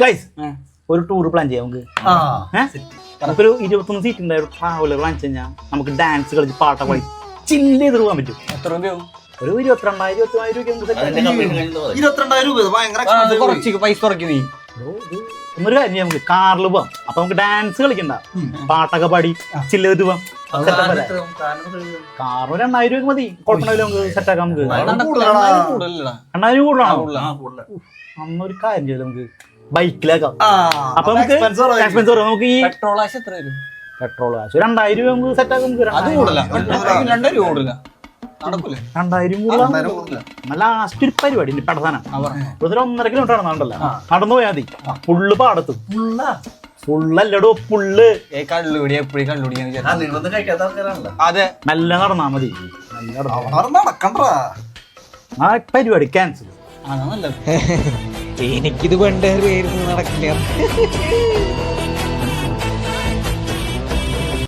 Guys ഒരു tour plan ചെയ്യാം നമുക്കൊരു 21 സീറ്റ് ഉണ്ടായ ഒരു ട്രാവലർ വാങ്ങിച്ചു കഴിഞ്ഞാൽ നമുക്ക് ഡാൻസ് കളിച്ച് പാട്ടൊക്കെ കളി ചില്ല് ചെയ്ത് പോകാൻ പറ്റും. എത്ര രൂപയാവും? ഒരു 22,000-24,000 കുറച്ച് പൈസ കുറയ്ക്കും നീ. ഒന്നൊരു കാര്യം ചെയ്യാം, നമുക്ക് കാറിൽ പോവാം. അപ്പൊ നമുക്ക് ഡാൻസ് കളിക്കണ്ട, പാട്ടൊക്കെ പാടി ചില്ല് ചെയ്തിട്ട് പോവാം. കാറിന് 2,000 രൂപ മതി, കുഴപ്പമില്ല. നമുക്ക് സെറ്റാക്കാം. നമുക്ക് 2,000 കൂടുതലാണോ? അന്നൊരു കാര്യം ചെയ്ത് നമുക്ക് ബൈക്കിലേക്കാം. അപ്പൊ നമുക്ക് എക്സ്പെൻസ് വരും. നമുക്ക് ഈ പെട്രോൾ കാശ് എത്ര വരും? പെട്രോൾ കാശ് 2,000 രൂപ നമുക്ക് സെറ്റാക്കാം. 2,000 കൂടുതല. ലാസ്റ്റ് ഒരു പരിപാടി പെടസാന 1.5 കിലോമീറ്റർ നടന്നല്ലോ. നടന്നു പോയാൽ മതി. ഫുള്ള് പാടത്തും ഫുള്ളല്ലടോ പുള്ള്. കള്ളുപിടി എപ്പോഴും കള്ളുപിടിക്കാന്ന്. അതെ, മെല്ലെ നടന്നാ മതി. ആ പരിപാടി ക്യാൻസൽ. അതാ നല്ലത്. എനിക്കിത് പണ്ടേ നടക്കില്ല.